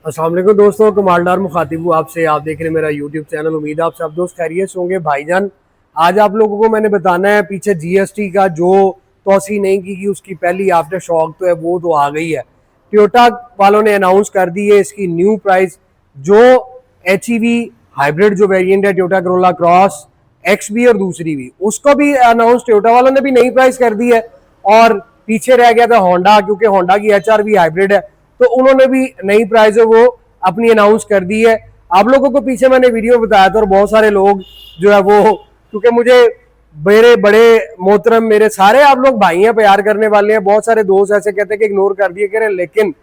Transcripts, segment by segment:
अस्सलाम वालेकुम दोस्तों, कमालदार मुखातिब हूँ आपसे। आप देख रहे हैं मेरा यूट्यूब चैनल। उम्मीद है आप सब दोस्त खैरियत से होंगे। भाईजान, आज आप लोगों को मैंने बताना है पीछे जीएसटी का जो तोसी नहीं की उसकी पहली आफ्टर शॉक तो है वो तो आ गई है। टोयोटा वालों ने अनाउंस कर दी है इसकी न्यू प्राइस। जो एचईवी हाइब्रिड जो वेरिएंट है टोयोटा करोला क्रॉस एक्स भी और दूसरी भी, उसको भी अनाउंस टोयोटा वालों ने भी नई प्राइस कर दी है। और पीछे रह गया था होंडा, क्योंकि होंडा की एचआरवी हाइब्रिड है तो उन्होंने भी नई प्राइस है वो अपनी अनाउंस कर दी है। आप लोगों को पीछे मैंने वीडियो बताया था और बहुत सारे लोग जो है वो, क्योंकि मुझे मेरे बड़े मोहतरम मेरे सारे आप लोग भाई हैं, प्यार करने वाले हैं, बहुत सारे दोस्त ऐसे कहते हैं कि इग्नोर कर दिए करें, लेकिन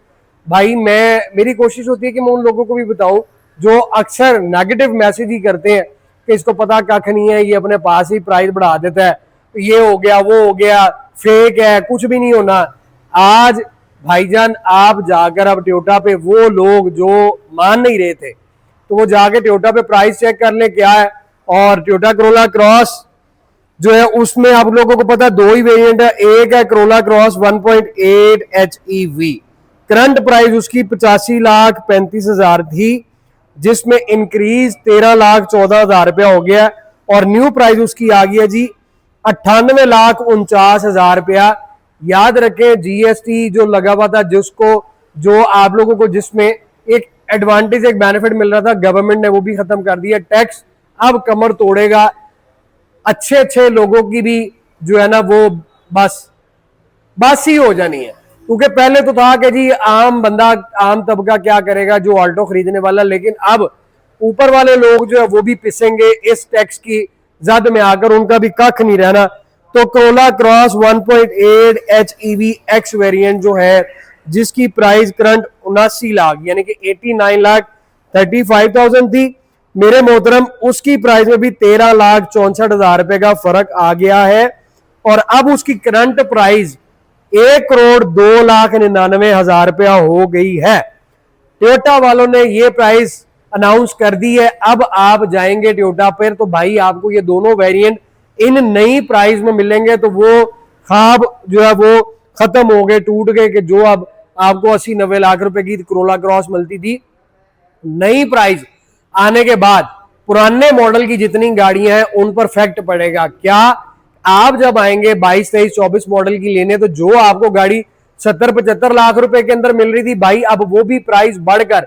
भाई मेरी कोशिश होती है कि मैं उन लोगों को भी बताऊं जो अक्सर नेगेटिव मैसेज ही करते हैं कि इसको पता कख नहीं है, ये अपने पास ही प्राइस बढ़ा देता है, ये हो गया वो हो गया, फेक है, कुछ भी नहीं होना। आज भाईजान आप जाकर अब टोयोटा पे, वो लोग जो मान नहीं रहे थे तो वो जाके टोयोटा पे प्राइस चेक कर ले क्या है। और टोयोटा करोला क्रॉस जो है उसमें आप लोगों को पता दो ही वेरिएंट है। एक है Corolla cross 1.8 HEV, current price उसकी 85,35,000 थी, जिसमें इंक्रीज 13,14,000 रुपया हो गया। और न्यू प्राइस उसकी आ गई है जी 98,49,000 रुपया। याद रखें जीएसटी जो लगा हुआ था, जिसको जो आप लोगों को जिसमें एक एडवांटेज एक बेनिफिट मिल रहा था, गवर्नमेंट ने वो भी खत्म कर दिया। टैक्स अब कमर तोड़ेगा, अच्छे अच्छे लोगों की भी जो है ना वो बस ही हो जानी है। क्योंकि पहले तो था कि जी आम बंदा आम तबका क्या करेगा जो ऑल्टो खरीदने वाला, लेकिन अब ऊपर वाले लोग जो है वो भी पिसेंगे इस टैक्स की जद में आकर, उनका भी कख नहीं रहना। तो Corolla cross 1.8 HEV x variant जो है जिसकी प्राइस करंट 79 लाख यानी कि 89,35,000 थी मेरे मोहतरम, उसकी प्राइस में भी 13,64,000 रुपए का फर्क आ गया है। और अब उसकी करंट प्राइस 1,02,99,000 रुपया हो गई है। टोयोटा वालों ने ये प्राइस अनाउंस कर दी है। अब आप जाएंगे टोयोटा पर तो भाई आपको ये दोनों वेरिएंट इन नई प्राइस में मिलेंगे, तो वो ख्वाब जो है वो खत्म हो गए, टूट गए कि जो अब आपको 80-90 लाख रुपए की करोला क्रॉस मिलती थी। नई प्राइस आने के बाद पुराने मॉडल की जितनी गाड़ियां हैं उन पर फैक्ट पड़ेगा। क्या आप जब आएंगे 22, 23, 24 मॉडल की लेने, तो जो आपको गाड़ी 70-75 लाख रुपए के अंदर मिल रही थी भाई, अब वो भी प्राइस बढ़कर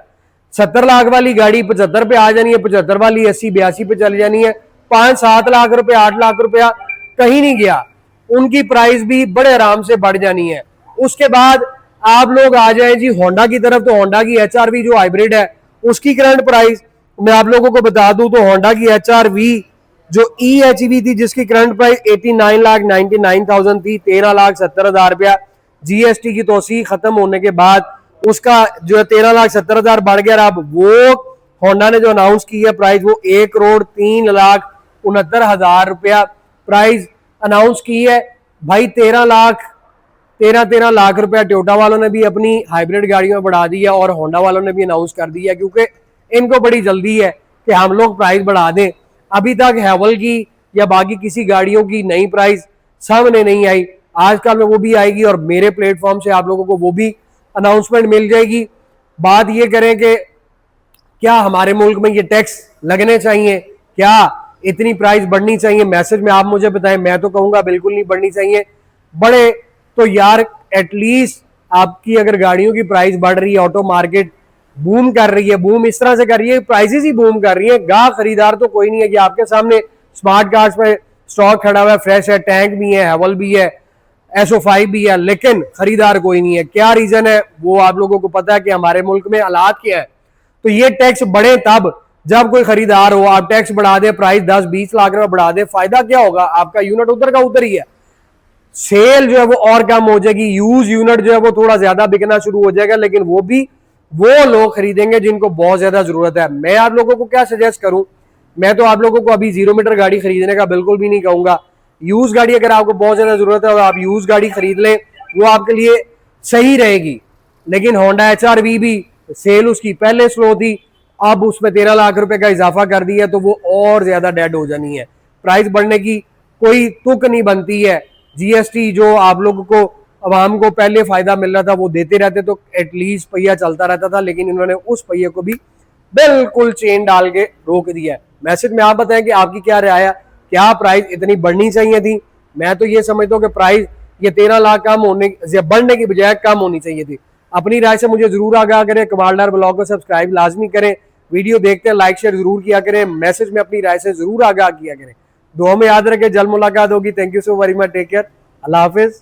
70 लाख वाली गाड़ी 75 पे आ जानी है, 75 वाली 80-82 पे चली जानी है। 5-7 लाख रुपए 8 लाख रुपया कहीं नहीं गया, उनकी प्राइस भी बड़े आराम से बढ़ जानी है। उसके बाद आप लोग आ जाए जी होंडा की तरफ, तो होंडा की एचआरवी जो हाइब्रिड है उसकी करंट प्राइस मैं आप लोगों को बता दूं तो होंडा की एचआरवी जो EHV थी जिसकी करंट प्राइस 89,99,000 थी, 13,70,000 रुपया। जीएसटी की तोसी खत्म होने के बाद उसका जो है 13,70,000 बढ़ गया। अब वो होंडा ने जो अनाउंस की है प्राइस वो 1,03,69,000 रुपया प्राइस अनाउंस की है भाई। 13 लाख रुपया टोयोटा वालों ने भी अपनी हाइब्रिड गाड़ियों में बढ़ा दी है और होंडा वालों ने भी अनाउंस कर दिया, क्योंकि इनको बड़ी जल्दी है कि हम लोग प्राइस बढ़ा दें। अभी तक हैवल की या बाकी किसी गाड़ियों की नई प्राइस सामने नहीं आई, आजकल में वो भी आएगी और मेरे प्लेटफॉर्म से आप लोगों को वो भी अनाउंसमेंट मिल जाएगी। बात ये करें कि क्या हमारे मुल्क में ये टैक्स लगने चाहिए, क्या इतनी प्राइस बढ़नी चाहिए, मैसेज में आप मुझे बताएं। मैं तो कहूंगा बिल्कुल नहीं बढ़नी चाहिए। बड़े तो यार एटलीस्ट आपकी अगर गाड़ियों की प्राइस बढ़ रही है, ऑटो मार्केट बूम कर रही है, बूम इस तरह से कर रही है, प्राइसेस ही बूम कर रही है, गा खरीदार तो कोई नहीं है कि आपके सामने स्मार्ट कार्ड्स पे स्टॉक खड़ा हुआ है, फ्रेश है, टैंक भी है, हैवल भी है, SO5 भी है, लेकिन खरीदार कोई नहीं है। क्या रीजन है वो आप लोगों को पता है कि हमारे मुल्क में हालात क्या है। तो ये टैक्स बढ़े तब जब कोई खरीदार हो, आप टैक्स बढ़ा दे, प्राइस 10-20 लाख रुपए बढ़ा दे, फायदा क्या होगा? आपका यूनिट उधर का उधर ही है, सेल जो है वो और कम हो जाएगी, यूज यूनिट जो है वो थोड़ा ज्यादा बिकना शुरू हो जाएगा, लेकिन वो भी वो लोग खरीदेंगे जिनको बहुत ज्यादा जरूरत है। मैं आप लोगों को क्या सजेस्ट करूं, मैं तो आप लोगों को अभी 0 मीटर गाड़ी खरीदने का बिल्कुल भी नहीं कहूंगा। यूज गाड़ी अगर आपको बहुत ज्यादा जरूरत है और आप यूज गाड़ी खरीद लें, वो आपके लिए सही रहेगी। लेकिन होंडा HRV भी सेल उसकी पहले स्लो थी, अब उसमें 13 लाख रुपए का इजाफा कर दिया, तो वो और ज्यादा डेड हो जानी है। प्राइस बढ़ने की कोई तुक नहीं बनती है। जीएसटी जो आप लोगों को आवाम को पहले फायदा मिल रहा था वो देते रहते तो एटलीस्ट पहिया चलता रहता था, लेकिन इन्होंने उस पहिए को भी बिल्कुल चेन डाल के रोक दिया है। मैसेज में आप बताएं कि आपकी क्या राय है, क्या प्राइस इतनी बढ़नी चाहिए थी? मैं तो ये समझता हूँ कि प्राइस ये 13 लाख कम होने बढ़ने की बजाय कम होनी चाहिए थी। अपनी राय से मुझे जरूर आगाह करें, कमालदार ब्लॉग को सब्सक्राइब लाजमी करें, वीडियो देखते हैं लाइक शेयर जरूर किया करें, मैसेज में अपनी राय से जरूर आगाह किया करें। दुआ में याद रखें, जल्द मुलाकात होगी। Thank you so very much, take care, अल्लाह हाफिज।